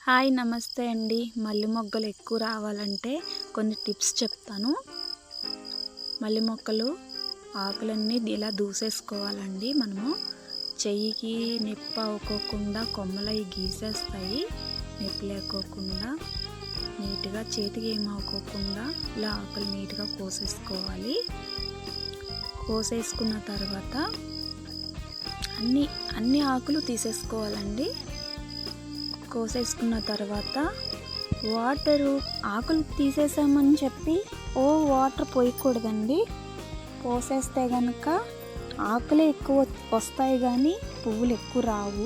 Hi నమస్తే అండి. మల్లె మొగ్గలు ఎక్కువ రావాలంటే కొన్ని టిప్స్ చెప్తాను. మల్లె మొక్కలు ఆకులన్నీ ఇలా దూసేసుకోవాలండి. మనము చెయ్యికి నొప్పి అవ్వకుండా కొమ్మలు అవి గీసేస్తాయి. నొప్పి లేకోకుండా నీట్గా చేతికి ఏమవుకోకుండా ఇలా ఆకులు నీట్గా కోసేసుకోవాలి. కోసేసుకున్న తర్వాత అన్ని ఆకులు తీసేసుకోవాలండి. కోసేసుకున్న తర్వాత ఆకులు తీసేసామని చెప్పి వాటర్ పోయకూడదండి. పోసేస్తే కనుక ఆకులే ఎక్కువ వస్తాయి కానీ పువ్వులు ఎక్కువ రావు.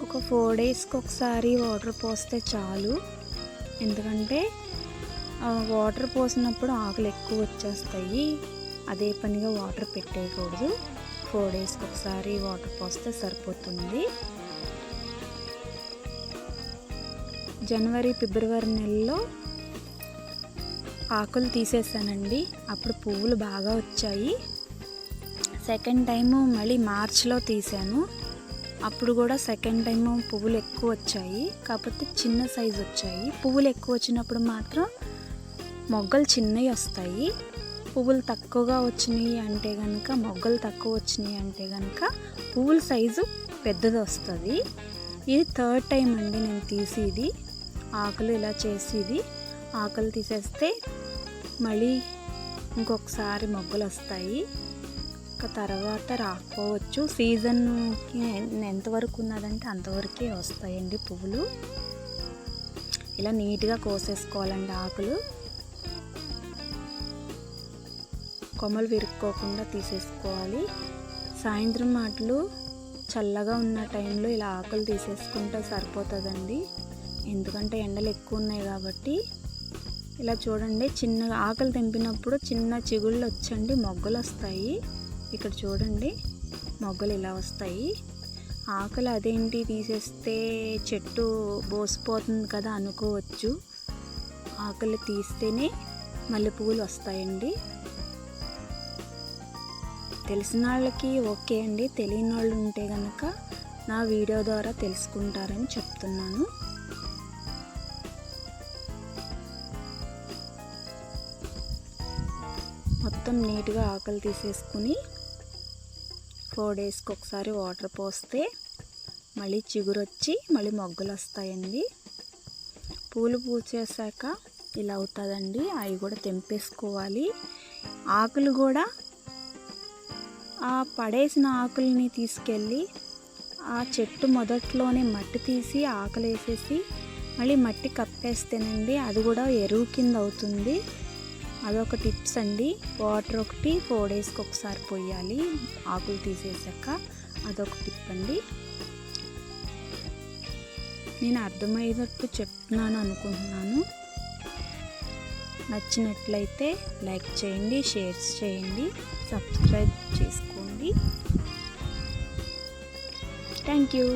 ఒక 4 డేస్కి ఒకసారి వాటర్ పోస్తే చాలు. ఎందుకంటే వాటర్ పోసినప్పుడు ఆకులు ఎక్కువ వచ్చేస్తాయి. అదే పనిగా వాటర్ పెట్టేయకూడదు. 4 డేస్కి ఒకసారి వాటర్ పోస్తే సరిపోతుంది. జనవరి ఫిబ్రవరి నెలలో ఆకులు తీసేసానండి. అప్పుడు పువ్వులు బాగా వచ్చాయి. సెకండ్ టైము మళ్ళీ మార్చిలో తీసాను. అప్పుడు కూడా సెకండ్ టైము పువ్వులు ఎక్కువ వచ్చాయి. కాకపోతే చిన్న సైజు వచ్చాయి. పువ్వులు ఎక్కువ వచ్చినప్పుడు మాత్రం మొగ్గలు చిన్నవి వస్తాయి. పువ్వులు తక్కువగా వచ్చినాయి అంటే కనుక మొగ్గలు తక్కువ వచ్చినాయి అంటే కనుక పువ్వుల సైజు పెద్దది వస్తుంది. ఇది 3rd టైం అండి నేను తీసేది. ఆకులు ఇలా చేసేది. ఆకులు తీసేస్తే మళ్ళీ ఇంకొకసారి మొగ్గలు వస్తాయి. తర్వాత రాకపోవచ్చు. సీజన్కి ఎంతవరకు ఉన్నదంటే అంతవరకే వస్తాయండి పువ్వులు. ఇలా నీట్గా కోసేసుకోవాలండి ఆకులు. కొమ్మలు విరుక్కోకుండా తీసేసుకోవాలి. సాయంత్రం మాటలు చల్లగా ఉన్న టైంలో ఇలా ఆకులు తీసేసుకుంటే సరిపోతుందండి. ఎందుకంటే ఎండలు ఎక్కువ ఉన్నాయి కాబట్టి. ఇలా చూడండి, చిన్నగా ఆకులు తెంపినప్పుడు చిన్న చిగుళ్ళు వచ్చండి మొగ్గలు వస్తాయి. ఇక్కడ చూడండి మొగ్గలు ఇలా వస్తాయి. ఆకులు అదేంటి తీసేస్తే చెట్టు బోసిపోతుంది కదా అనుకోవచ్చు. ఆకులు తీస్తేనే మల్లెపూలు వస్తాయండి. తెలిసిన వాళ్ళకి ఓకే అండి. తెలియని వాళ్ళు ఉంటే కనుక నా వీడియో ద్వారా తెలుసుకుంటారని చెప్తున్నాను. మొత్తం నీట్గా ఆకులు తీసేసుకుని 4 డేస్కి ఒకసారి వాటర్ పోస్తే మళ్ళీ చిగురు వచ్చి మళ్ళీ మొగ్గలు వస్తాయండి. పూలు పూసేసాక ఇలా అవుతుందండి. అవి కూడా తెంపేసుకోవాలి. ఆకులు కూడా ఆ పడేసిన ఆకుల్ని తీసుకెళ్ళి ఆ చెట్టు మొదట్లోనే మట్టి తీసి ఆకులు వేసేసి మళ్ళీ మట్టి కప్పేస్తేనండి అది కూడా ఎరువు కింద అవుతుంది. అదొక టిప్స్ అండి. వాటర్ ఒకటి 4 డేస్కి ఒకసారి పోయాలి ఆకులు తీసేసాక. అదొక టిప్ అండి. నేను అర్థమయ్యేటట్టు చెప్తున్నాను అనుకుంటున్నాను. నచ్చినట్లయితే లైక్ చేయండి, షేర్స్ చేయండి, సబ్స్క్రైబ్ చేసుకోండి. Thank you.